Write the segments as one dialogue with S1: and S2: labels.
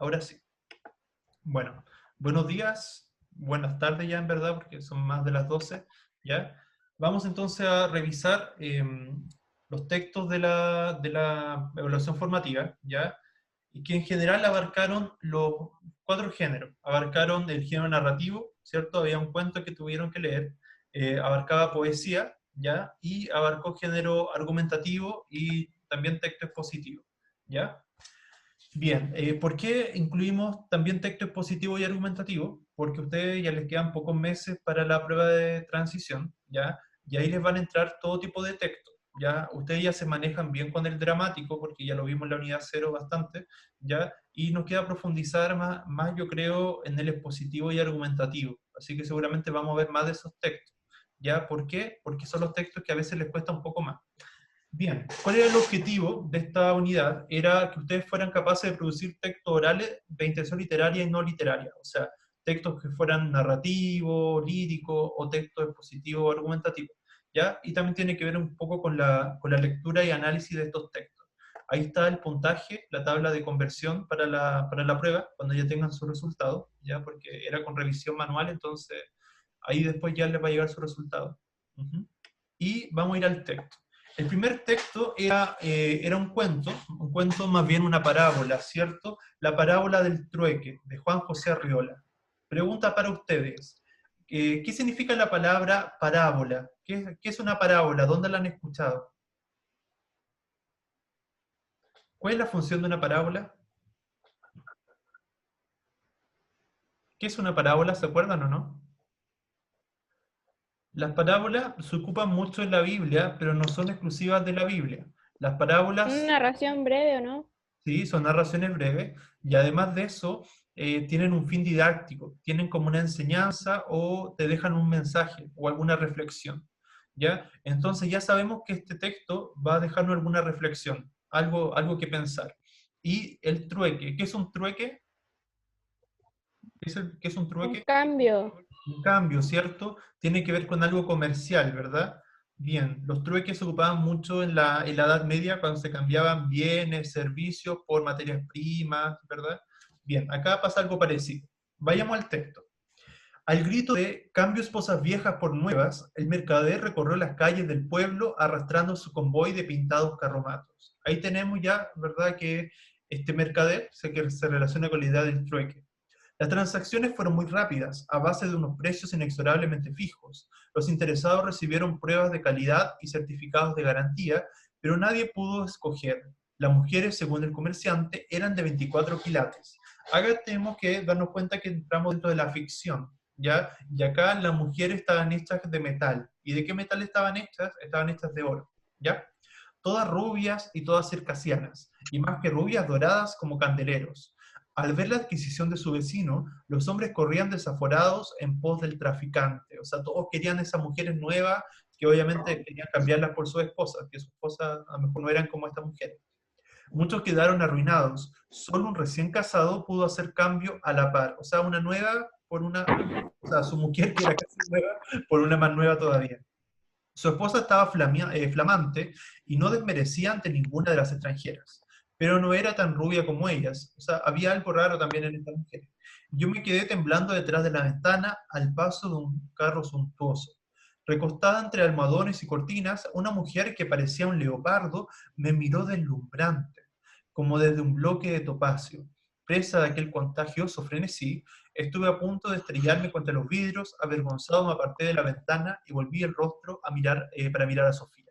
S1: Ahora sí. Bueno, buenos días, buenas tardes ya en verdad, porque son más de las 12, ¿ya? Vamos entonces a revisar los textos de la evaluación formativa, ¿ya? Y que en general abarcaron los 4 géneros. Abarcaron el género narrativo, ¿cierto? Había un cuento que tuvieron que leer, abarcaba poesía, ¿ya? Y abarcó género argumentativo y también texto expositivo, ¿ya? Bien, ¿por qué incluimos también texto expositivo y argumentativo? Porque a ustedes ya les quedan pocos meses para la prueba de transición, ¿ya? Y ahí les van a entrar todo tipo de texto, ¿ya? Ustedes ya se manejan bien con el dramático, porque ya lo vimos en la unidad 0 bastante, ¿ya? Y nos queda profundizar más, yo creo, en el expositivo y argumentativo. Así que seguramente vamos a ver más de esos textos, ¿ya? ¿Por qué? Porque son los textos que a veces les cuesta un poco más. Bien, ¿cuál era el objetivo de esta unidad? Era que ustedes fueran capaces de producir textos orales de intención literaria y no literaria, o sea, textos que fueran narrativos, líricos o textos expositivos o argumentativos, ¿ya? Y también tiene que ver un poco con la lectura y análisis de estos textos. Ahí está el puntaje, la tabla de conversión para la prueba, cuando ya tengan su resultado, ¿ya? Porque era con revisión manual, entonces ahí después ya les va a llegar su resultado. Ujú. Y vamos a ir al texto. El primer texto era un cuento más bien una parábola, ¿cierto? La parábola del trueque, de Juan José Arriola. Pregunta para ustedes, ¿qué significa la palabra parábola? ¿Qué es una parábola? ¿Dónde la han escuchado? ¿Cuál es la función de una parábola? ¿Qué es una parábola? ¿Se acuerdan o no? Las parábolas se ocupan mucho en la Biblia, pero no son exclusivas de la Biblia. Las
S2: Una
S1: parábolas,
S2: narración breve, ¿o no?
S1: sí, son narraciones breves y además de eso tienen un fin didáctico, tienen como una enseñanza o te dejan un mensaje o alguna reflexión, ¿ya? Entonces ya sabemos que este texto va a dejarnos alguna reflexión, algo que pensar. Y el trueque, ¿qué es un trueque? ¿Qué es un
S2: Un
S1: trueque?
S2: cambio.
S1: Un cambio, ¿cierto? Tiene que ver con algo comercial, ¿verdad? Bien, los trueques se ocupaban mucho en la Edad Media cuando se cambiaban bienes, servicios por materias primas, ¿verdad? Bien, acá pasa algo parecido. Vayamos al texto. Al grito de "cambio esposas viejas por nuevas", el mercader recorrió las calles del pueblo arrastrando su convoy de pintados carromatos. Ahí tenemos ya, ¿verdad?, que este mercader que se relaciona con la idea del trueque. Las transacciones fueron muy rápidas, a base de unos precios inexorablemente fijos. Los interesados recibieron pruebas de calidad y certificados de garantía, pero nadie pudo escoger. Las mujeres, según el comerciante, eran de 24 quilates. Acá tenemos que darnos cuenta que entramos dentro de la ficción, ¿ya? Y acá las mujeres estaban hechas de metal. ¿Y de qué metal estaban hechas? Estaban hechas de oro, ¿ya? Todas rubias y todas circasianas, y más que rubias, doradas como candeleros. Al ver la adquisición de su vecino, los hombres corrían desaforados en pos del traficante. O sea, todos querían esas mujeres nuevas que obviamente querían cambiarlas por sus esposas, que sus esposas a lo mejor no eran como estas mujeres. Muchos quedaron arruinados. Solo un recién casado pudo hacer cambio a la par. O sea, una nueva por una, o sea, su mujer que era casi nueva por una más nueva todavía. Su esposa estaba flamante y no desmerecía ante ninguna de las extranjeras, pero no era tan rubia como ellas. O sea, había algo raro también en esta mujer. Yo me quedé temblando detrás de la ventana al paso de un carro suntuoso. Recostada entre almohadones y cortinas, una mujer que parecía un leopardo me miró deslumbrante, como desde un bloque de topacio. Presa de aquel contagioso frenesí, estuve a punto de estrellarme contra los vidrios, avergonzado me aparté de la ventana y volví el rostro para mirar a Sofía.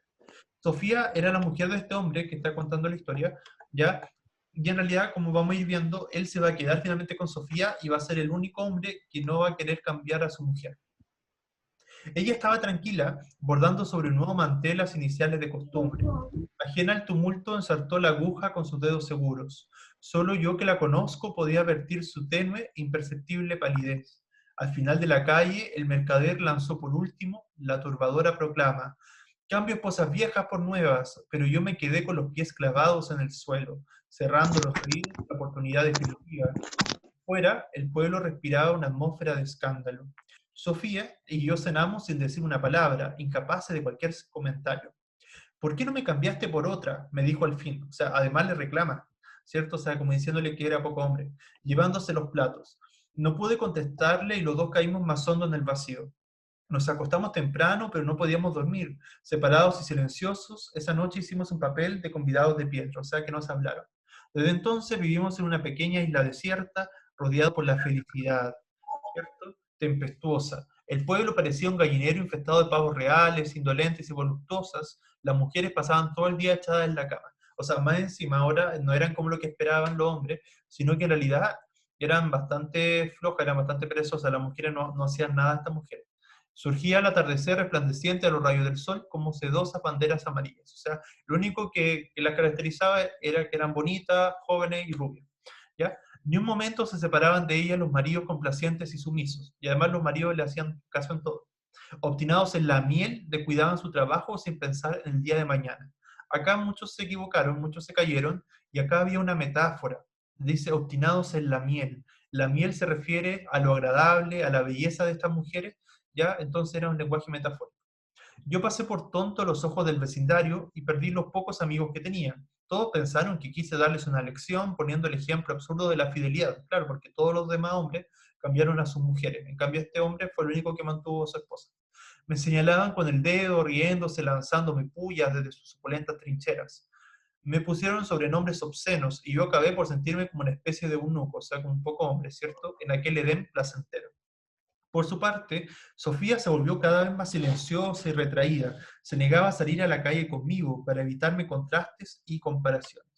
S1: Sofía era la mujer de este hombre que está contando la historia, ¿ya? Y en realidad, como vamos a ir viendo, él se va a quedar finalmente con Sofía y va a ser el único hombre que no va a querer cambiar a su mujer. Ella estaba tranquila, bordando sobre un nuevo mantel las iniciales de costumbre. Ajena al tumulto, ensartó la aguja con sus dedos seguros. Solo yo que la conozco podía advertir su tenue e imperceptible palidez. Al final de la calle, el mercader lanzó por último la turbadora proclama: cambio esposas viejas por nuevas, pero yo me quedé con los pies clavados en el suelo, cerrando los oídos a la oportunidad definitiva. Fuera, el pueblo respiraba una atmósfera de escándalo. Sofía y yo cenamos sin decir una palabra, incapaces de cualquier comentario. ¿Por qué no me cambiaste por otra?, me dijo al fin. O sea, además le reclama. ¿cierto? O sea, como diciéndole que era poco hombre, llevándose los platos. No pude contestarle y los dos caímos más hondo en el vacío. Nos acostamos temprano, pero no podíamos dormir. Separados y silenciosos, esa noche hicimos un papel de convidados de piedra, o sea que nos hablaron. Desde entonces vivimos en una pequeña isla desierta, rodeada por la felicidad, ¿cierto? Tempestuosa. El pueblo parecía un gallinero infestado de pavos reales, indolentes y voluptuosas. Las mujeres pasaban todo el día echadas en la cama. O sea, más encima ahora no eran como lo que esperaban los hombres, sino que en realidad eran bastante flojas, eran bastante perezosas. Las mujeres no hacían nada a estas mujeres. Surgía al atardecer resplandeciente a los rayos del sol como sedosas banderas amarillas. O sea, lo único que las caracterizaba era que eran bonitas, jóvenes y rubias. ¿Ya? Ni un momento se separaban de ella los maridos complacientes y sumisos, y además los maridos le hacían caso en todo. Obstinados en la miel, descuidaban su trabajo sin pensar en el día de mañana. Acá muchos se equivocaron, muchos se cayeron, y acá había una metáfora. Dice, obstinados en la miel. La miel se refiere a lo agradable, a la belleza de estas mujeres, ¿ya? Entonces era un lenguaje metafórico. Yo pasé por tonto a los ojos del vecindario y perdí los pocos amigos que tenía. Todos pensaron que quise darles una lección poniendo el ejemplo absurdo de la fidelidad, claro, porque todos los demás hombres cambiaron a sus mujeres. En cambio, este hombre fue el único que mantuvo a su esposa. Me señalaban con el dedo, riéndose, lanzándome pullas desde sus suculentas trincheras. Me pusieron sobrenombres obscenos y yo acabé por sentirme como una especie de eunuco, o sea, como un poco hombre, ¿cierto? En aquel Edén placentero. Por su parte, Sofía se volvió cada vez más silenciosa y retraída. Se negaba a salir a la calle conmigo para evitarme contrastes y comparaciones.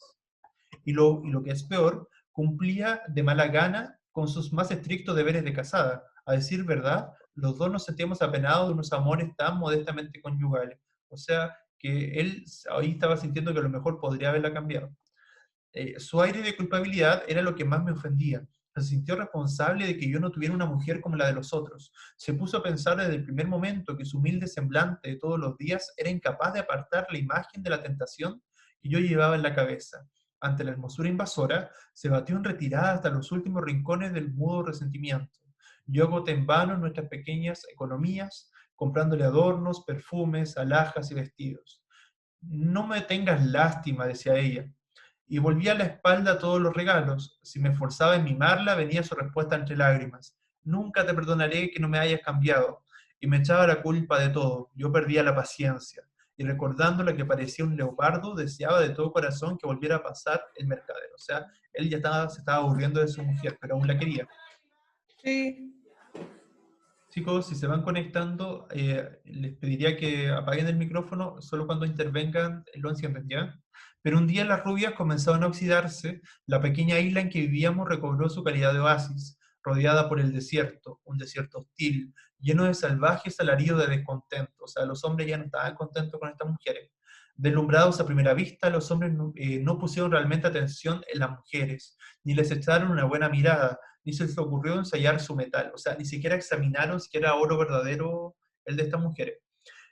S1: Y lo que es peor, cumplía de mala gana con sus más estrictos deberes de casada. A decir verdad, los dos nos sentíamos apenados de unos amores tan modestamente conyugales. O sea, que él ahí estaba sintiendo que a lo mejor podría haberla cambiado. Su aire de culpabilidad era lo que más me ofendía. Se sintió responsable de que yo no tuviera una mujer como la de los otros. Se puso a pensar desde el primer momento que su humilde semblante de todos los días era incapaz de apartar la imagen de la tentación que yo llevaba en la cabeza. Ante la hermosura invasora, se batió en retirada hasta los últimos rincones del mudo resentimiento. Yo agoté en vano nuestras pequeñas economías, comprándole adornos, perfumes, alhajas y vestidos. No me tengas lástima, decía ella, y volvía la espalda a todos los regalos. Si me esforzaba en mimarla, venía su respuesta entre lágrimas. Nunca te perdonaré que no me hayas cambiado. Y me echaba la culpa de todo. Yo perdía la paciencia. Y recordándola que parecía un leopardo, deseaba de todo corazón que volviera a pasar el mercadero. O sea, él ya se estaba aburriendo de su mujer, pero aún la quería.
S2: Sí.
S1: Chicos, si se van conectando, les pediría que apaguen el micrófono solo cuando intervengan, lo encienden, ¿ya? Pero un día las rubias comenzaron a oxidarse, la pequeña isla en que vivíamos recobró su calidad de oasis, rodeada por el desierto, un desierto hostil, lleno de salvajes alaridos de descontento. O sea, los hombres ya no estaban contentos con estas mujeres. Deslumbrados a primera vista, los hombres no pusieron realmente atención en las mujeres, ni les echaron una buena mirada, ni se les ocurrió ensayar su metal, o sea, ni siquiera examinaron si era oro verdadero el de estas mujeres.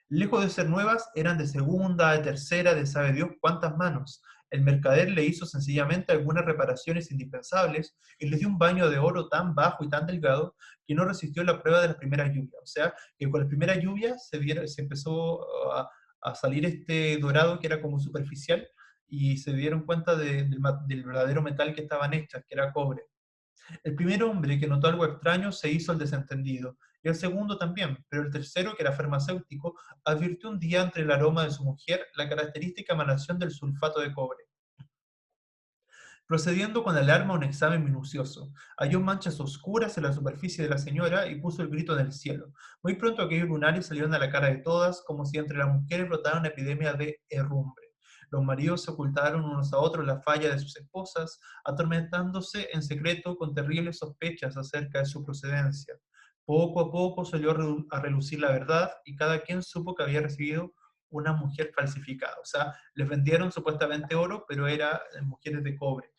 S1: Lejos de ser nuevas, eran de segunda, de tercera, de sabe Dios cuántas manos. El mercader le hizo sencillamente algunas reparaciones indispensables y les dio un baño de oro tan bajo y tan delgado que no resistió la prueba de las primeras lluvias. O sea, que con las primeras lluvias se empezó a salir este dorado que era como superficial y se dieron cuenta del verdadero metal que estaban hechas, que era cobre. El primer hombre que notó algo extraño se hizo el desentendido, y el segundo también, pero el tercero, que era farmacéutico, advirtió un día entre el aroma de su mujer la característica emanación del sulfato de cobre. Procediendo con alarma a un examen minucioso, halló manchas oscuras en la superficie de la señora y puso el grito en el cielo. Muy pronto aquellos lunares salieron a la cara de todas, como si entre las mujeres brotara una epidemia de herrumbre. Los maridos se ocultaron unos a otros la falla de sus esposas, atormentándose en secreto con terribles sospechas acerca de su procedencia. Poco a poco salió a relucir la verdad y cada quien supo que había recibido una mujer falsificada. O sea, les vendieron supuestamente oro, pero era mujeres de cobre.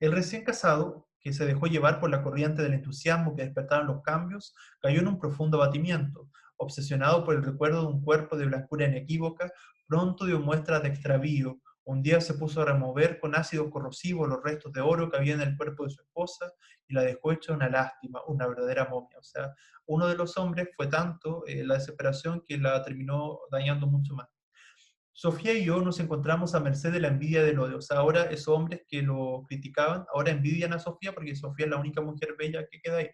S1: El recién casado, que se dejó llevar por la corriente del entusiasmo que despertaron los cambios, cayó en un profundo abatimiento. Obsesionado por el recuerdo de un cuerpo de blancura inequívoca, pronto dio muestras de extravío. Un día se puso a remover con ácido corrosivo los restos de oro que había en el cuerpo de su esposa y la dejó hecha una lástima, una verdadera momia. O sea, uno de los hombres fue tanto la desesperación que la terminó dañando mucho más. Sofía y yo nos encontramos a merced de la envidia del odio. O sea, ahora esos hombres que lo criticaban, ahora envidian a Sofía porque Sofía es la única mujer bella que queda ahí.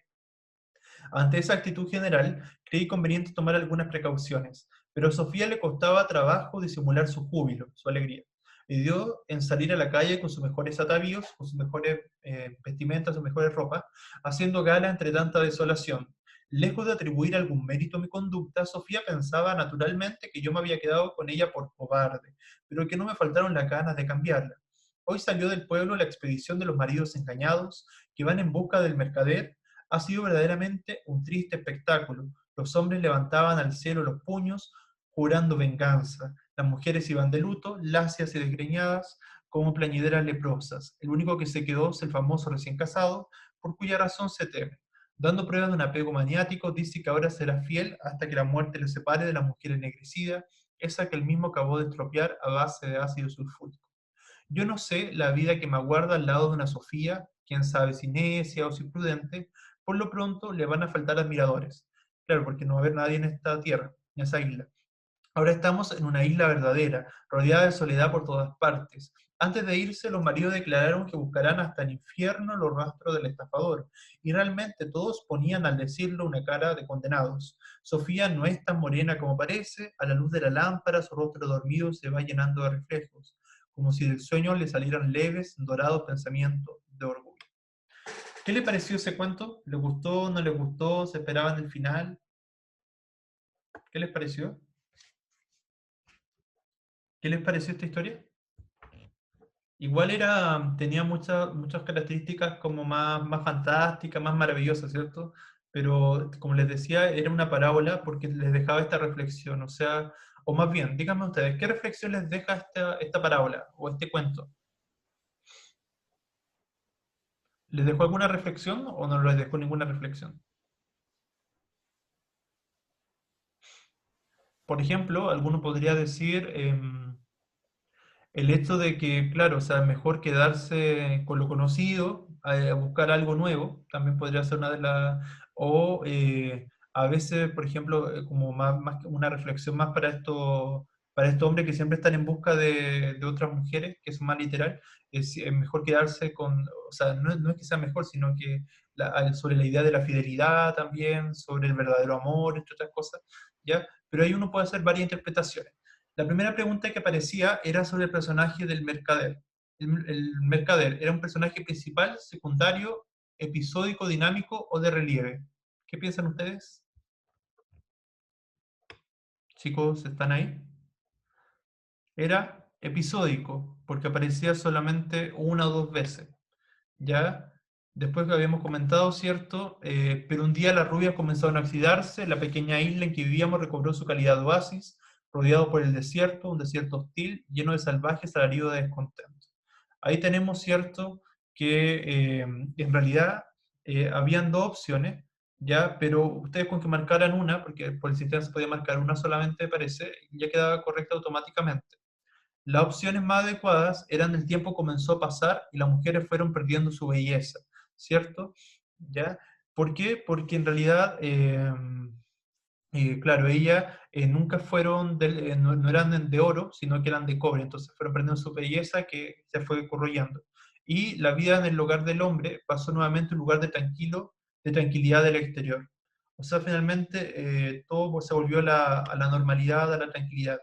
S1: Ante esa actitud general, creí conveniente tomar algunas precauciones, pero a Sofía le costaba trabajo disimular su júbilo, su alegría. Y dio en salir a la calle con sus mejores atavíos, con sus mejores vestimentas, sus mejores ropas, haciendo gala entre tanta desolación. Lejos de atribuir algún mérito a mi conducta, Sofía pensaba naturalmente que yo me había quedado con ella por cobarde, pero que no me faltaron las ganas de cambiarla. Hoy salió del pueblo la expedición de los maridos engañados que van en busca del mercader. Ha sido verdaderamente un triste espectáculo. Los hombres levantaban al cielo los puños, jurando venganza. Las mujeres iban de luto, lacias y desgreñadas, como plañideras leprosas. El único que se quedó es el famoso recién casado, por cuya razón se teme. Dando prueba de un apego maniático, dice que ahora será fiel hasta que la muerte le separe de la mujer ennegrecida, esa que él mismo acabó de estropear a base de ácido sulfúrico. Yo no sé la vida que me aguarda al lado de una Sofía, quién sabe si necia o si prudente, por lo pronto le van a faltar admiradores. Claro, porque no va a haber nadie en esta tierra, en esa isla. Ahora estamos en una isla verdadera, rodeada de soledad por todas partes. Antes de irse, los maridos declararon que buscarán hasta el infierno los rastros del estafador, y realmente todos ponían al decirlo una cara de condenados. Sofía no es tan morena como parece, a la luz de la lámpara su rostro dormido se va llenando de reflejos, como si del sueño le salieran leves, dorados pensamientos de orgullo. ¿Qué le pareció ese cuento? ¿Le gustó? ¿No le gustó? ¿Se esperaban el final? ¿Qué les pareció? ¿Qué les pareció esta historia? Igual era, tenía muchas características como más fantásticas, más maravillosas, ¿cierto? Pero como les decía, era una parábola porque les dejaba esta reflexión, o sea, o más bien, díganme ustedes, ¿qué reflexión les deja esta parábola o este cuento? ¿Les dejó alguna reflexión o no les dejó ninguna reflexión? Por ejemplo, alguno podría decir, el hecho de que, claro, o sea, es mejor quedarse con lo conocido, a buscar algo nuevo, también podría ser una de las, o a veces, por ejemplo, como más una reflexión más para estos hombres que siempre están en busca de otras mujeres, que es más literal, es mejor quedarse con, o sea, no es que sea mejor, sino que sobre la idea de la fidelidad también, sobre el verdadero amor, entre otras cosas, ¿ya? Pero ahí uno puede hacer varias interpretaciones. La primera pregunta que aparecía era sobre el personaje del mercader. El mercader, ¿era un personaje principal, secundario, episódico, dinámico o de relieve? ¿Qué piensan ustedes? Chicos, ¿están ahí? Era episódico, porque aparecía solamente una o dos veces. ¿Ya? Después que habíamos comentado, ¿cierto? Pero un día las rubias comenzaron a oxidarse, la pequeña isla en que vivíamos recobró su calidad de oasis, rodeado por el desierto, un desierto hostil, lleno de salvajes alaridos de descontento. Ahí tenemos, ¿cierto?, que en realidad habían dos opciones, ¿ya? Pero ustedes con que marcaran una, porque por el sistema se podía marcar una solamente, parece, ya quedaba correcta automáticamente. Las opciones más adecuadas eran el tiempo comenzó a pasar y las mujeres fueron perdiendo su belleza, ¿cierto? ¿Ya? ¿Por qué? Porque en realidad, claro, ellas nunca fueron, no eran de oro, sino que eran de cobre, entonces fueron perdiendo su belleza que se fue corroyendo. Y la vida en el hogar del hombre pasó nuevamente a un lugar de tranquilidad del exterior. O sea, finalmente todo se volvió a la normalidad, a la tranquilidad.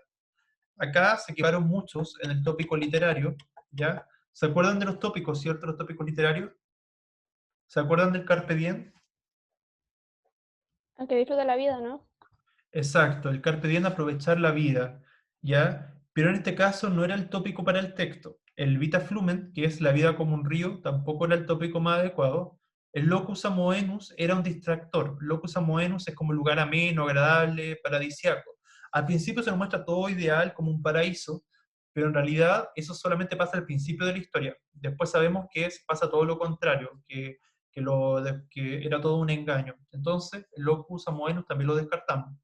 S1: Acá se quedaron muchos en el tópico literario, ¿ya? ¿Se acuerdan de los tópicos, cierto? Los tópicos literarios. ¿Se acuerdan del Carpe Diem?
S3: Aunque disfruta la vida, ¿no?
S1: Exacto, el Carpe Diem, aprovechar la vida, ¿ya? Pero en este caso no era el tópico para el texto. El Vita Flumen, que es la vida como un río, tampoco era el tópico más adecuado. El Locus Amoenus era un distractor. Locus Amoenus es como un lugar ameno, agradable, paradisiaco. Al principio se nos muestra todo ideal, como un paraíso, pero en realidad eso solamente pasa al principio de la historia. Después sabemos que pasa todo lo contrario, que era todo un engaño. Entonces, el Locus Amoenus también lo descartamos.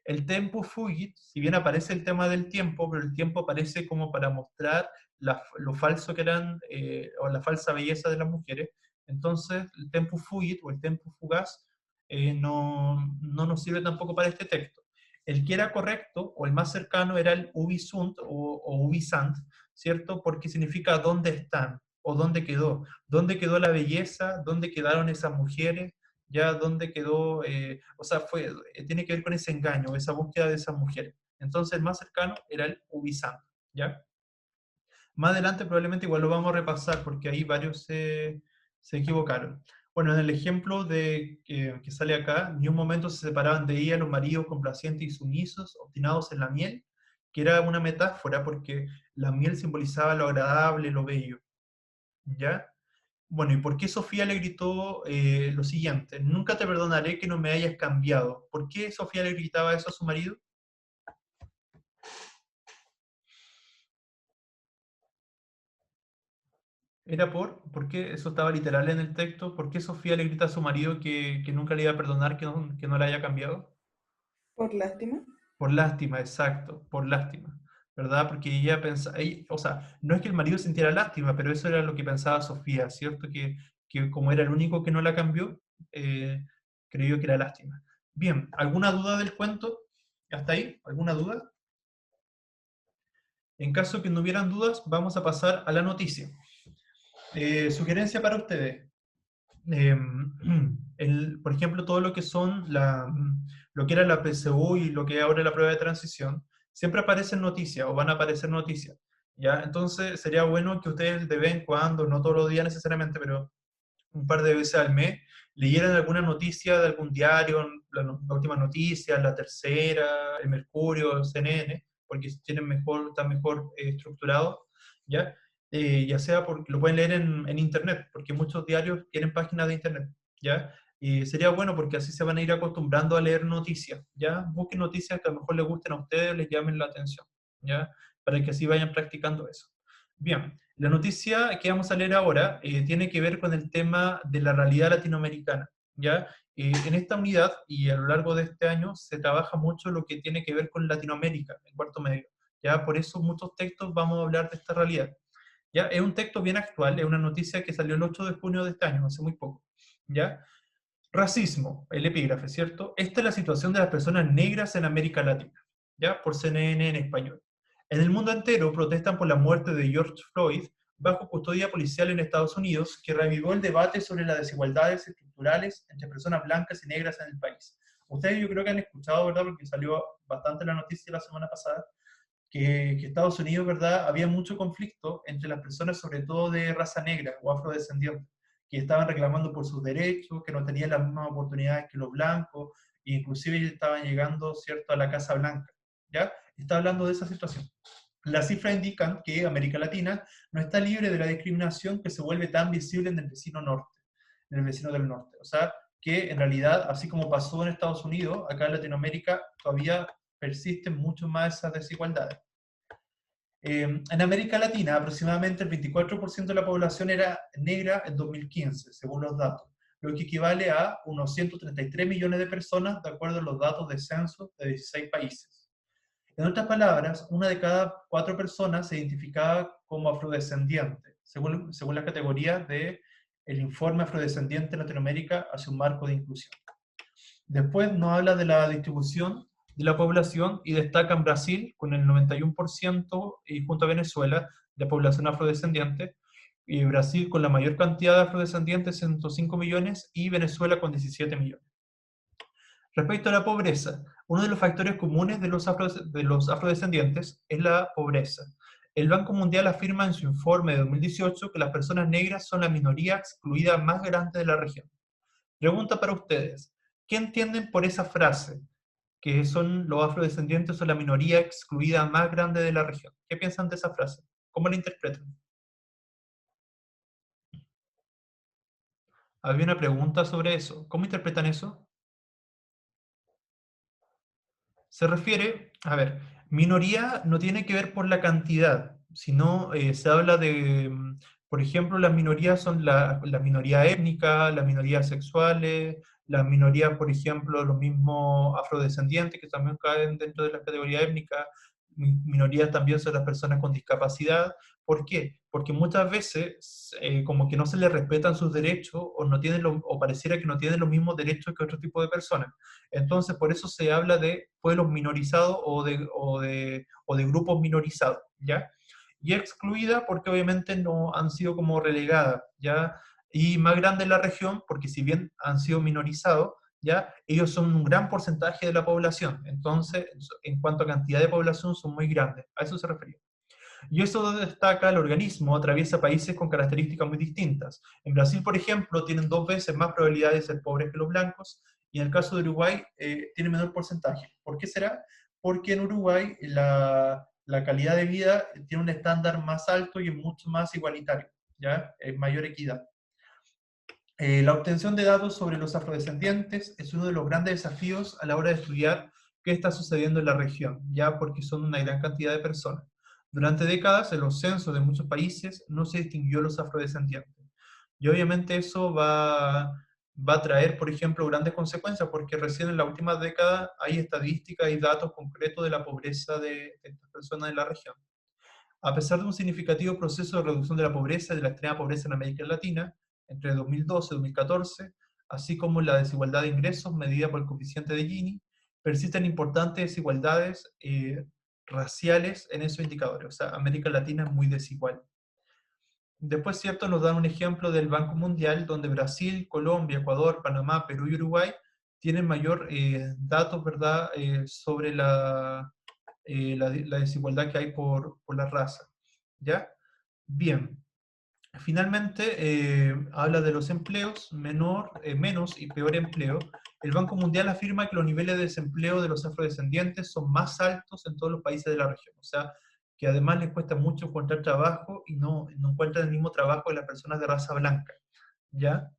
S1: El tempus fugit, si bien aparece el tema del tiempo, pero el tiempo aparece como para mostrar lo falso que eran, o la falsa belleza de las mujeres. Entonces, el tempus fugit o el tempus fugaz no nos sirve tampoco para este texto. El que era correcto, o el más cercano, era el Ubisunt o Ubisant, ¿cierto? Porque significa dónde están, o dónde quedó. ¿Dónde quedó la belleza? ¿Dónde quedaron esas mujeres? ¿Ya? ¿Dónde quedó? O sea, tiene que ver con ese engaño, esa búsqueda de esas mujeres. Entonces, el más cercano era el Ubisant, ¿ya? Más adelante probablemente igual lo vamos a repasar porque ahí varios se equivocaron. Bueno, en el ejemplo que sale acá, ni un momento se separaban de ella los maridos complacientes y sumisos, obstinados en la miel, que era una metáfora porque la miel simbolizaba lo agradable, lo bello. ¿Ya? Bueno, ¿y por qué Sofía le gritó lo siguiente? Nunca te perdonaré que no me hayas cambiado. ¿Por qué Sofía le gritaba eso a su marido? Era ¿por qué eso estaba literal en el texto? ¿Por qué Sofía le grita a su marido que nunca le iba a perdonar, que no la haya cambiado?
S2: Por lástima.
S1: Por lástima, exacto, por lástima, ¿verdad? Porque ella pensaba, o sea, no es que el marido sintiera lástima, pero eso era lo que pensaba Sofía, ¿cierto? Que como era el único que no la cambió, eh, creyó que era lástima. Bien, ¿alguna duda del cuento? ¿Hasta ahí? ¿Alguna duda? En caso que no hubieran dudas, vamos a pasar a la noticia. Sugerencia para ustedes. eh, por ejemplo, todo lo que son lo que era la PSU y lo que es ahora la prueba de transición, siempre aparecen noticias o van a aparecer noticias, ¿ya? Entonces sería bueno que ustedes de vez en cuando, no todos los días necesariamente, pero un par de veces al mes, leyeran alguna noticia de algún diario, la última noticia, la tercera, el Mercurio, el CNN, porque están mejor estructurados, ¿ya? Ya sea porque lo pueden leer en internet, porque muchos diarios tienen páginas de internet, ¿ya? Y sería bueno porque así se van a ir acostumbrando a leer noticias, ¿ya? Busquen noticias que a lo mejor les gusten a ustedes, les llamen la atención, ¿ya? Para que así vayan practicando eso. Bien, la noticia que vamos a leer ahora tiene que ver con el tema de la realidad latinoamericana, ¿ya? En esta unidad y a lo largo de este año se trabaja mucho lo que tiene que ver con Latinoamérica, en cuarto medio, ¿ya? Por eso muchos textos vamos a hablar de esta realidad. ¿Ya? Es un texto bien actual, es una noticia que salió el 8 de junio de este año, hace muy poco, ¿ya? Racismo, el epígrafe, ¿cierto? Esta es la situación de las personas negras en América Latina, ¿ya? Por CNN en español. En el mundo entero protestan por la muerte de George Floyd bajo custodia policial en Estados Unidos, que revivó el debate sobre las desigualdades estructurales entre personas blancas y negras en el país. Ustedes yo creo que han escuchado, ¿verdad? Porque salió bastante la noticia la semana pasada, que Estados Unidos, ¿verdad? Había mucho conflicto entre las personas, sobre todo de raza negra o afrodescendientes, que estaban reclamando por sus derechos, que no tenían las mismas oportunidades que los blancos, e inclusive estaban llegando, ¿cierto?, a la Casa Blanca, ¿ya? Está hablando de esa situación. Las cifras indican que América Latina no está libre de la discriminación que se vuelve tan visible en el vecino norte, en el vecino del norte. O sea, que en realidad, así como pasó en Estados Unidos, acá en Latinoamérica todavía persisten mucho más esas desigualdades. En América Latina, aproximadamente el 24% de la población era negra en 2015, según los datos, lo que equivale a unos 133 millones de personas, de acuerdo a los datos de censo de 16 países. En otras palabras, una de cada 4 personas se identificaba como afrodescendiente, según la categoría del informe Afrodescendiente en Latinoamérica hacia un marco de inclusión. Después nos habla de la distribución de la población y destacan Brasil con el 91% y junto a Venezuela de población afrodescendiente, y Brasil con la mayor cantidad de afrodescendientes, 105 millones, y Venezuela con 17 millones. Respecto a la pobreza, uno de los factores comunes de los afrodescendientes es la pobreza. El Banco Mundial afirma en su informe de 2018 que las personas negras son la minoría excluida más grande de la región. Pregunta para ustedes, ¿qué entienden por esa frase? Que son los afrodescendientes son la minoría excluida más grande de la región. ¿Qué piensan de esa frase? ¿Cómo la interpretan? Había una pregunta sobre eso. ¿Cómo interpretan eso? Se refiere, a ver, minoría no tiene que ver por la cantidad, sino se habla de, por ejemplo, las minorías son la minoría étnica, las minorías sexuales, las minorías, por ejemplo, los mismos afrodescendientes, que también caen dentro de la categoría étnica, minorías también son las personas con discapacidad. ¿Por qué? Porque muchas veces como que no se les respetan sus derechos o, no tienen o pareciera que no tienen los mismos derechos que otro tipo de personas. Entonces, por eso se habla de pueblos minorizados o de grupos minorizados, ¿ya? Y excluida porque obviamente no han sido como relegadas, ¿ya? Y más grande en la región porque si bien han sido minorizados, ¿ya? Ellos son un gran porcentaje de la población, entonces en cuanto a cantidad de población son muy grandes, a eso se refería. Y eso destaca el organismo, atraviesa países con características muy distintas. En Brasil, por ejemplo, tienen 2 veces más probabilidades de ser pobres que los blancos, y en el caso de Uruguay tiene menor porcentaje. ¿Por qué será? Porque en Uruguay la calidad de vida tiene un estándar más alto y es mucho más igualitario, ¿ya? Es mayor equidad. La obtención de datos sobre los afrodescendientes es uno de los grandes desafíos a la hora de estudiar qué está sucediendo en la región, ya porque son una gran cantidad de personas. Durante décadas, en los censos de muchos países no se distinguió los afrodescendientes. Y obviamente eso va a traer, por ejemplo, grandes consecuencias, porque recién en la última década hay estadísticas y datos concretos de la pobreza de estas personas en la región. A pesar de un significativo proceso de reducción de la pobreza y de la extrema pobreza en América Latina, entre 2012 y 2014, así como la desigualdad de ingresos medida por el coeficiente de Gini, persisten importantes desigualdades raciales en esos indicadores. O sea, América Latina es muy desigual. Después, cierto, nos dan un ejemplo del Banco Mundial, donde Brasil, Colombia, Ecuador, Panamá, Perú y Uruguay tienen mayor datos, ¿verdad?, sobre la desigualdad que hay por la raza. ¿Ya? Bien. Finalmente, habla de los empleos, menos y peor empleo. El Banco Mundial afirma que los niveles de desempleo de los afrodescendientes son más altos en todos los países de la región. O sea, que además les cuesta mucho encontrar trabajo y no encuentran el mismo trabajo de las personas de raza blanca. ¿Ya?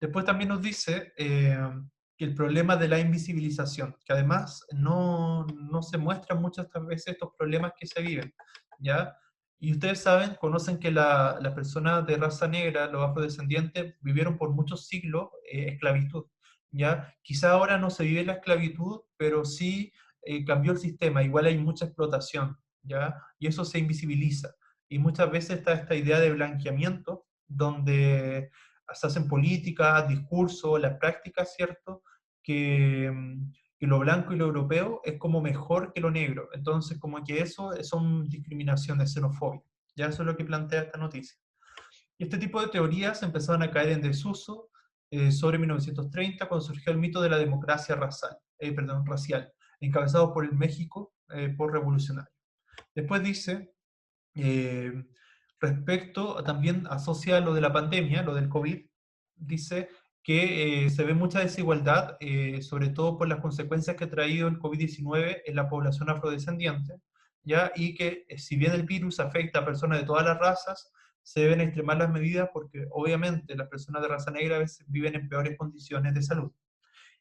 S1: Después también nos dice que el problema de la invisibilización, que además no se muestran muchas veces estos problemas que se viven, ¿ya? Y ustedes saben, conocen que las personas de raza negra, los afrodescendientes, vivieron por muchos siglos esclavitud, ¿ya? Quizá ahora no se vive la esclavitud, pero sí cambió el sistema, igual hay mucha explotación, ¿ya? Y eso se invisibiliza. Y muchas veces está esta idea de blanqueamiento, donde se hacen políticas, discursos, las prácticas, ¿cierto? Que, que lo blanco y lo europeo es como mejor que lo negro. Entonces, como que eso son discriminaciones, xenofobia. Ya eso es lo que plantea esta noticia. Y este tipo de teorías empezaron a caer en desuso sobre 1930, cuando surgió el mito de la democracia racial, encabezado por el México por revolucionario. Después dice, eh, también asocia lo de la pandemia, lo del COVID, dice que se ve mucha desigualdad, sobre todo por las consecuencias que ha traído el COVID-19 en la población afrodescendiente, ¿ya? Y que si bien el virus afecta a personas de todas las razas, se deben extremar las medidas porque obviamente las personas de raza negra a veces viven en peores condiciones de salud.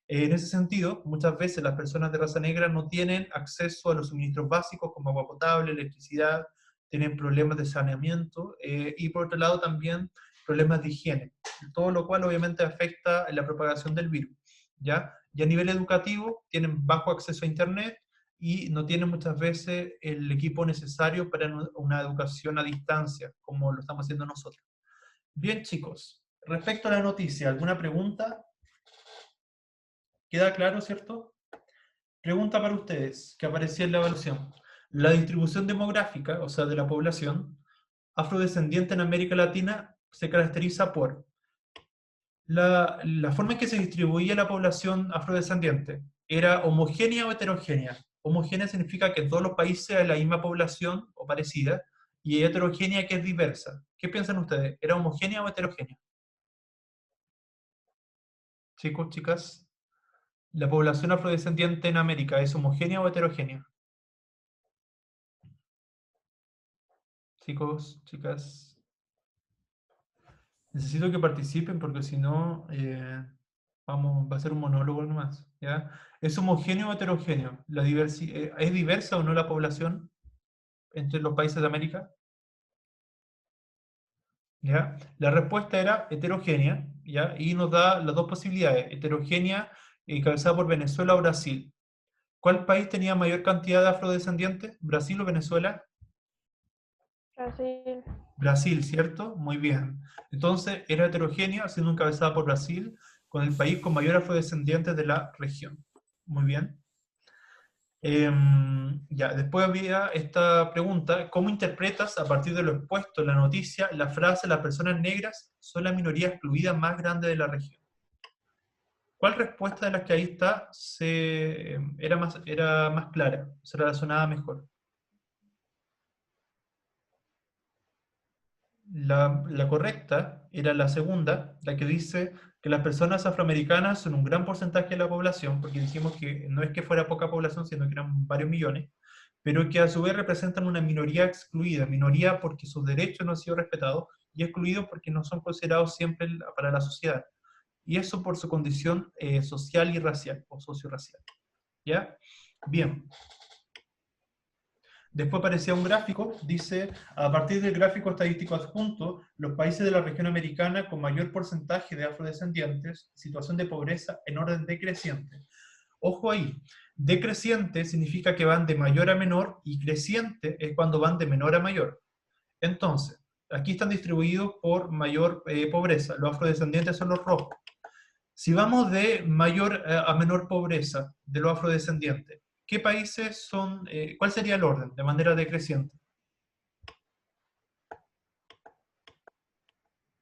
S1: En ese sentido, muchas veces las personas de raza negra no tienen acceso a los suministros básicos como agua potable, electricidad, tienen problemas de saneamiento y por otro lado también problemas de higiene, todo lo cual obviamente afecta la propagación del virus. ¿Ya? Y a nivel educativo tienen bajo acceso a Internet y no tienen muchas veces el equipo necesario para una educación a distancia, como lo estamos haciendo nosotros. Bien, chicos, respecto a la noticia, ¿alguna pregunta? ¿Queda claro, cierto? Pregunta para ustedes, que aparecía en la evaluación. La distribución demográfica, o sea, de la población afrodescendiente en América Latina, se caracteriza por la forma en que se distribuía la población afrodescendiente. ¿Era homogénea o heterogénea? Homogénea significa que en todos los países hay la misma población o parecida, y heterogénea que es diversa. ¿Qué piensan ustedes? ¿Era homogénea o heterogénea? Chicos, chicas, ¿la población afrodescendiente en América es homogénea o heterogénea? Chicos, chicas, necesito que participen porque si no, va a ser un monólogo nomás, ¿ya? ¿Es homogéneo o heterogéneo? ¿Es diversa o no la población entre los países de América? ¿Ya? La respuesta era heterogénea, ¿ya? Y nos da las dos posibilidades, heterogénea encabezada por Venezuela o Brasil. ¿Cuál país tenía mayor cantidad de afrodescendientes? ¿Brasil o Venezuela?
S3: Brasil.
S1: Brasil, ¿cierto? Muy bien. Entonces, era heterogénea, siendo encabezada por Brasil, con el país con mayor afrodescendientes de la región. Muy bien. Ya, después había esta pregunta: ¿cómo interpretas a partir de lo expuesto en la noticia la frase "las personas negras son la minoría excluida más grande de la región"? ¿Cuál respuesta de las que ahí está era más clara, se relacionaba mejor? La correcta era la segunda, la que dice que las personas afroamericanas son un gran porcentaje de la población, porque dijimos que no es que fuera poca población, sino que eran varios millones, pero que a su vez representan una minoría excluida, minoría porque sus derechos no han sido respetados, y excluidos porque no son considerados siempre para la sociedad. Y eso por su condición social y racial, o socio-racial. ¿Ya? Bien. Después aparecía un gráfico, dice: a partir del gráfico estadístico adjunto, los países de la región americana con mayor porcentaje de afrodescendientes, situación de pobreza en orden decreciente. Ojo ahí, decreciente significa que van de mayor a menor, y creciente es cuando van de menor a mayor. Entonces, aquí están distribuidos por mayor pobreza, los afrodescendientes son los rojos. Si vamos de mayor a menor pobreza de los afrodescendientes, ¿qué países son, cuál sería el orden de manera decreciente?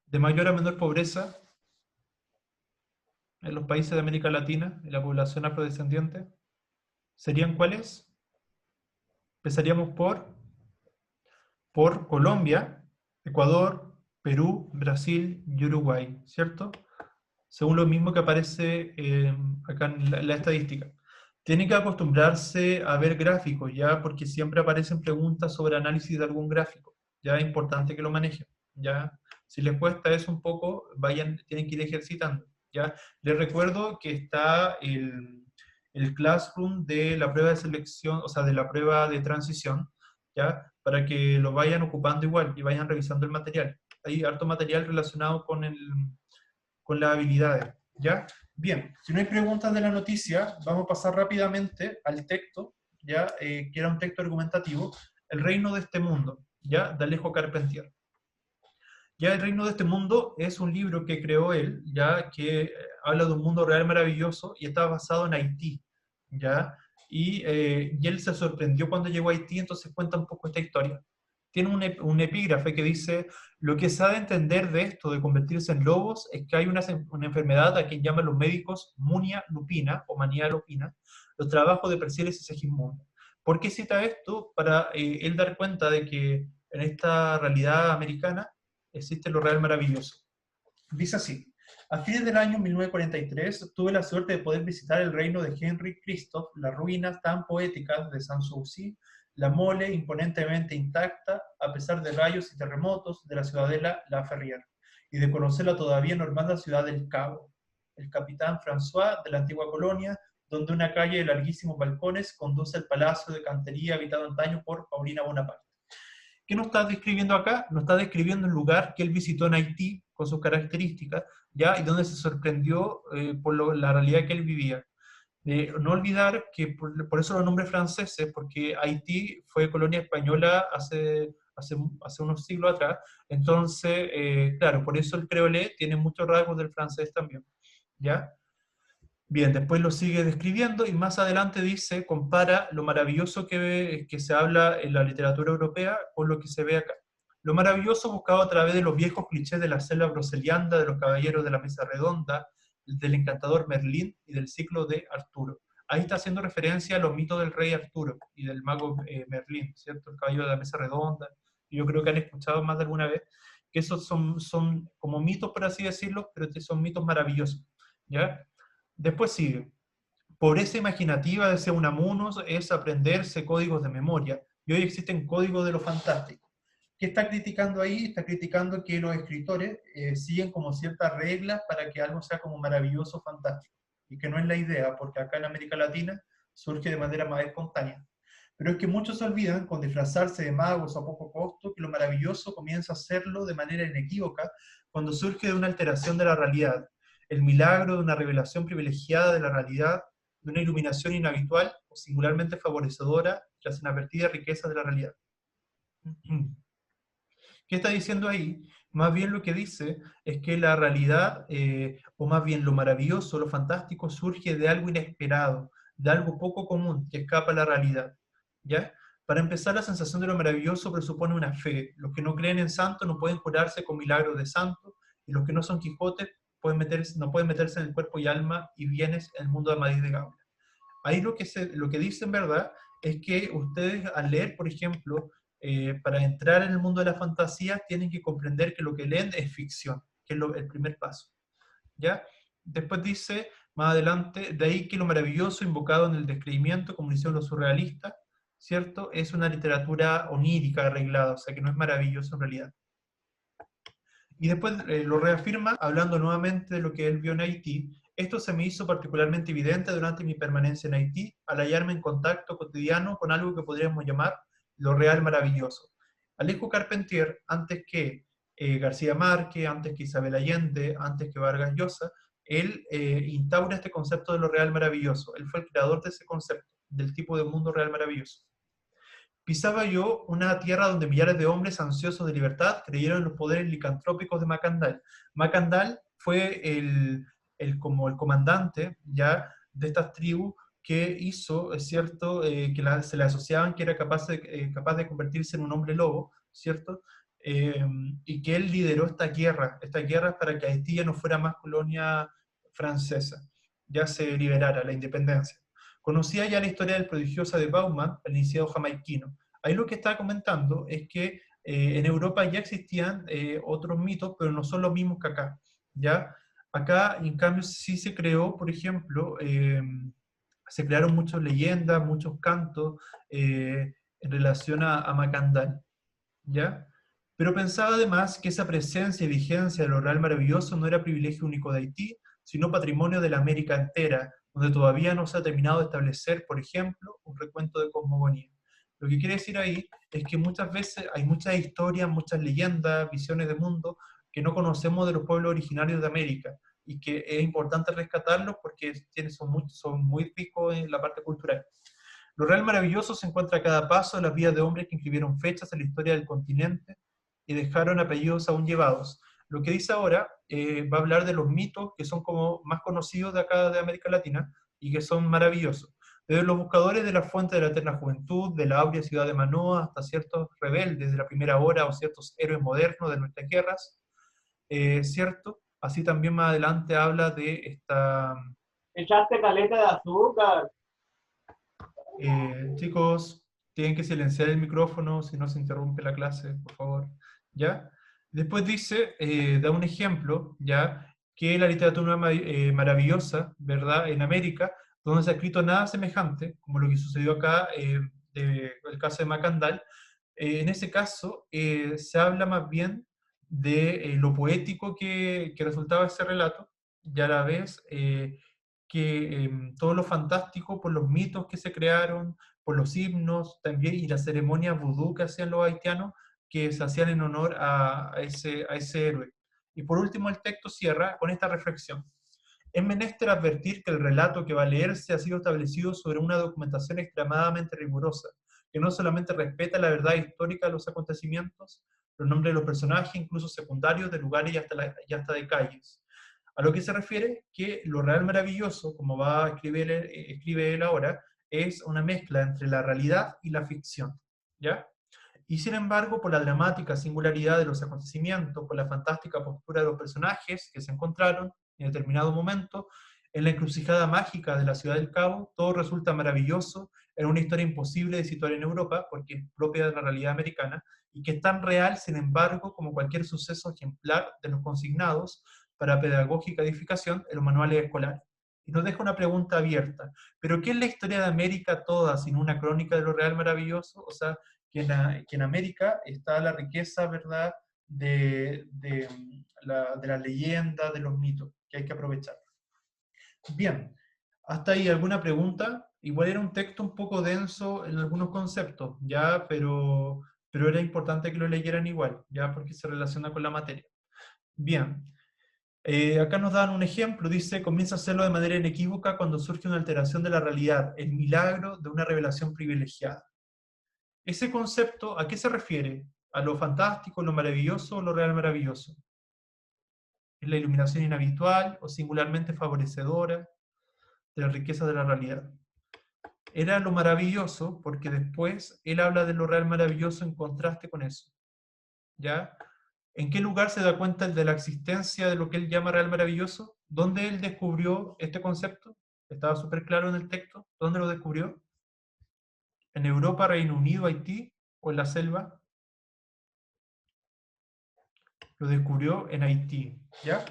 S1: De mayor a menor pobreza en los países de América Latina, en la población afrodescendiente, ¿serían cuáles? Empezaríamos por Colombia, Ecuador, Perú, Brasil y Uruguay, ¿cierto? Según lo mismo que aparece acá en la estadística. Tienen que acostumbrarse a ver gráficos, ¿ya? Porque siempre aparecen preguntas sobre análisis de algún gráfico. Ya es importante que lo manejen, ¿ya? Si les cuesta eso un poco, tienen que ir ejercitando, ¿ya? Les recuerdo que está el Classroom de la prueba de selección, o sea, de la prueba de transición, ¿ya? Para que lo vayan ocupando igual y vayan revisando el material. Hay harto material relacionado con las habilidades, ¿ya? Bien, si no hay preguntas de la noticia, vamos a pasar rápidamente al texto, ¿ya? Que era un texto argumentativo: El reino de este mundo, ¿ya? De Alejo Carpentier. Ya El reino de este mundo es un libro que creó él, ya que habla de un mundo real maravilloso y está basado en Haití, ¿ya? Y él se sorprendió cuando llegó a Haití, entonces cuenta un poco esta historia. Tiene un epígrafe que dice: lo que se ha de entender de esto de convertirse en lobos es que hay una enfermedad a quien llaman los médicos munia lupina o manía lupina, los trabajos de Persiles y Segismundo. ¿Por qué cita esto? Para él dar cuenta de que en esta realidad americana existe lo real maravilloso. Dice así: a fines del año 1943 tuve la suerte de poder visitar el reino de Henry Christophe, las ruinas tan poéticas de Sanssouci, la mole imponentemente intacta, a pesar de rayos y terremotos, de la ciudadela La Ferrière, y de conocer la todavía normanda ciudad del Cabo, el capitán François de la antigua colonia, donde una calle de larguísimos balcones conduce al palacio de cantería habitado antaño por Paulina Bonaparte. ¿Qué nos está describiendo acá? Nos está describiendo un lugar que él visitó en Haití, con sus características, ¿ya? Y donde se sorprendió por la realidad que él vivía. No olvidar que por eso los nombres franceses, porque Haití fue colonia española hace unos siglos atrás, entonces, claro, por eso el creolé tiene muchos rasgos del francés también, ¿ya? Bien, después lo sigue describiendo y más adelante dice, compara lo maravilloso que se habla en la literatura europea con lo que se ve acá. Lo maravilloso buscado a través de los viejos clichés de la selva brocelianda, de los caballeros de la mesa redonda, del encantador Merlín y del ciclo de Arturo. Ahí está haciendo referencia a los mitos del rey Arturo y del mago Merlín, ¿cierto? El caballero de la mesa redonda. Y yo creo que han escuchado más de alguna vez que esos son como mitos, por así decirlo, pero son mitos maravillosos, ¿ya? Después sigue: pobreza imaginativa, decía Unamuno, es aprenderse códigos de memoria, y hoy existen códigos de lo fantástico. ¿Qué está criticando ahí? Está criticando que los escritores siguen como ciertas reglas para que algo sea como maravilloso, fantástico, y que no es la idea, porque acá en América Latina surge de manera más espontánea. Pero es que muchos se olvidan, con disfrazarse de magos a poco costo, que lo maravilloso comienza a serlo de manera inequívoca cuando surge de una alteración de la realidad, el milagro de una revelación privilegiada de la realidad, de una iluminación inhabitual o singularmente favorecedora de las inadvertidas riquezas de la realidad. ¿Qué está diciendo ahí? Más bien lo que dice es que la realidad, o más bien lo maravilloso, lo fantástico, surge de algo inesperado, de algo poco común, que escapa a la realidad. ¿Ya? Para empezar, la sensación de lo maravilloso presupone una fe. Los que no creen en santos no pueden curarse con milagros de santos, y los que no son Quijote no pueden meterse en el cuerpo y alma y bienes en el mundo de Amadís de Gaula. Ahí lo que dice en verdad es que ustedes al leer, por ejemplo, para entrar en el mundo de la fantasía, tienen que comprender que lo que leen es ficción, que es el primer paso. ¿Ya? Después dice, más adelante, de ahí que lo maravilloso invocado en el descreimiento, como dicen los surrealistas, ¿cierto? Es una literatura onírica arreglada, o sea que no es maravilloso en realidad. Y después lo reafirma hablando nuevamente de lo que él vio en Haití. Esto se me hizo particularmente evidente durante mi permanencia en Haití, al hallarme en contacto cotidiano con algo que podríamos llamar lo real maravilloso. Alejo Carpentier, antes que García Márquez, antes que Isabel Allende, antes que Vargas Llosa, él instaura este concepto de lo real maravilloso. Él fue el creador de ese concepto, del tipo de mundo real maravilloso. Pisaba yo una tierra donde millares de hombres ansiosos de libertad creyeron en los poderes licantrópicos de Macandal. Macandal fue como el comandante ya de estas tribus que hizo, es cierto, se le asociaban que era capaz de convertirse en un hombre lobo, ¿cierto? Y que él lideró esta guerra para que Haití ya no fuera más colonia francesa, ya se liberara la independencia. Conocía ya la historia del prodigiosa de Bauman, el iniciado jamaiquino. Ahí lo que está comentando es que en Europa ya existían otros mitos, pero no son los mismos que acá. ¿Ya? Acá, en cambio, sí se creó, por ejemplo, se crearon muchas leyendas, muchos cantos en relación a Macandal. ¿Ya? Pero pensaba además que esa presencia y vigencia de lo real maravilloso no era privilegio único de Haití, sino patrimonio de la América entera, donde todavía no se ha terminado de establecer, por ejemplo, un recuento de cosmogonía. Lo que quiere decir ahí es que muchas veces hay muchas historias, muchas leyendas, visiones de mundo que no conocemos de los pueblos originarios de América y que es importante rescatarlos porque son muy ricos en la parte cultural. Lo real maravilloso se encuentra a cada paso de las vidas de hombres que inscribieron fechas en la historia del continente y dejaron apellidos aún llevados. Lo que dice ahora va a hablar de los mitos que son como más conocidos de acá de América Latina y que son maravillosos. Desde los buscadores de la fuente de la eterna juventud, de la áurea ciudad de Manoa, hasta ciertos rebeldes de la primera hora o ciertos héroes modernos de nuestras guerras, ¿cierto? Así también más adelante habla de esta...
S3: Echaste caleta de azúcar.
S1: Chicos, tienen que silenciar el micrófono si no se interrumpe la clase, por favor. ¿Ya? Después dice, da un ejemplo, ¿ya? Que la literatura maravillosa, ¿verdad? En América, donde se ha escrito nada semejante, como lo que sucedió acá, el caso de Macandal, en ese caso se habla más bien de lo poético que resultaba ese relato, y a la vez que todo lo fantástico por los mitos que se crearon, por los himnos también y las ceremonias vudú que hacían los haitianos, que se hacían en honor a ese héroe. Y por último el texto cierra con esta reflexión. Es menester advertir que el relato que va a leerse ha sido establecido sobre una documentación extremadamente rigurosa, que no solamente respeta la verdad histórica de los acontecimientos, los nombres de los personajes, incluso secundarios, de lugares y hasta de calles. A lo que se refiere que lo real maravilloso, como va a escribe él ahora, es una mezcla entre la realidad y la ficción, ¿ya? Y sin embargo, por la dramática singularidad de los acontecimientos, por la fantástica postura de los personajes que se encontraron en determinado momento, en la encrucijada mágica de la ciudad del Cabo, todo resulta maravilloso, en una historia imposible de situar en Europa, porque es propia de la realidad americana, y que es tan real, sin embargo, como cualquier suceso ejemplar de los consignados para pedagógica edificación en los manuales escolares. Y nos deja una pregunta abierta, ¿pero qué es la historia de América toda sin una crónica de lo real maravilloso? O sea, que en América está la riqueza, ¿verdad?, de la leyenda, de los mitos, que hay que aprovechar. Bien, hasta ahí alguna pregunta. Igual era un texto un poco denso en algunos conceptos, ya, pero era importante que lo leyeran igual, ya, porque se relaciona con la materia. Bien, Acá nos dan un ejemplo, dice, comienza a hacerlo de manera inequívoca cuando surge una alteración de la realidad, el milagro de una revelación privilegiada. Ese concepto, ¿a qué se refiere? ¿A lo fantástico, lo maravilloso o lo real maravilloso? ¿Es la iluminación inhabitual o singularmente favorecedora de la riqueza de la realidad? Era lo maravilloso porque después él habla de lo real maravilloso en contraste con eso. ¿Ya? ¿En qué lugar se da cuenta de la existencia de lo que él llama real maravilloso? ¿Dónde él descubrió este concepto? Estaba súper claro en el texto. ¿Dónde lo descubrió? ¿En Europa, Reino Unido, Haití o en la selva? Lo descubrió en Haití. ¿Ya?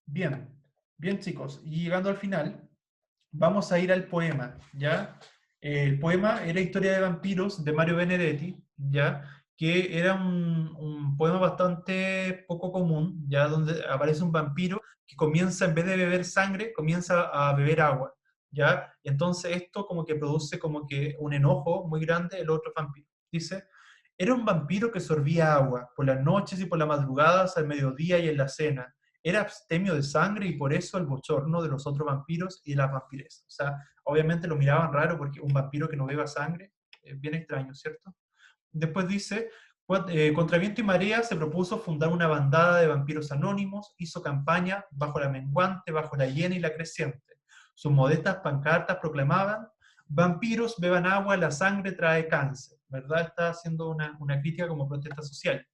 S1: Bien, bien chicos. Y llegando al final, vamos a ir al poema. ¿Ya? El poema era Historia de vampiros de Mario Benedetti, ¿ya? Que era un poema bastante poco común, ya donde aparece un vampiro que comienza, en vez de beber sangre, comienza a beber agua, ¿ya? Y entonces esto como que produce como que un enojo muy grande en los otros vampiros. Dice, era un vampiro que sorbía agua, por las noches y por las madrugadas, al mediodía y en la cena. Era abstemio de sangre y por eso el bochorno de los otros vampiros y de las vampiresas. O sea, obviamente lo miraban raro porque un vampiro que no beba sangre, es bien extraño, ¿cierto? Después dice, contra viento y marea se propuso fundar una bandada de vampiros anónimos, hizo campaña bajo la menguante, bajo la llena y la creciente. Sus modestas pancartas proclamaban, vampiros beban agua, la sangre trae cáncer. ¿Verdad? Está haciendo una crítica como protesta social.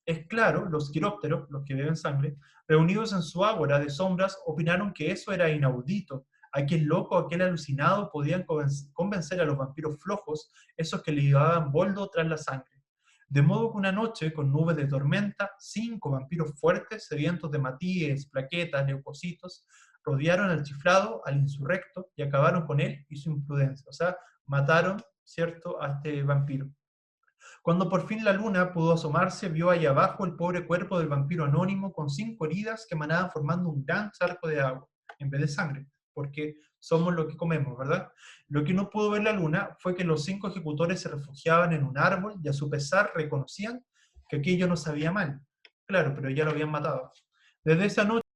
S1: Es claro, los quirópteros, los que beben sangre, reunidos en su ágora de sombras, opinaron que eso era inaudito. Aquel loco, aquel alucinado, podían convencer a los vampiros flojos, esos que le llevaban boldo tras la sangre. De modo que una noche, con nubes de tormenta, 5 vampiros fuertes, sedientos de matíes, plaquetas, leucocitos, rodearon al chiflado, al insurrecto, y acabaron con él y su imprudencia. O sea, mataron, ¿cierto?, a este vampiro. Cuando por fin la luna pudo asomarse, vio allá abajo el pobre cuerpo del vampiro anónimo con 5 heridas que emanaban formando un gran charco de agua, en vez de sangre, porque somos lo que comemos, ¿verdad? Lo que no pudo ver la luna fue que los 5 ejecutores se refugiaban en un árbol y a su pesar reconocían que aquello no sabía mal. Claro, pero ya lo habían matado. Desde esa noche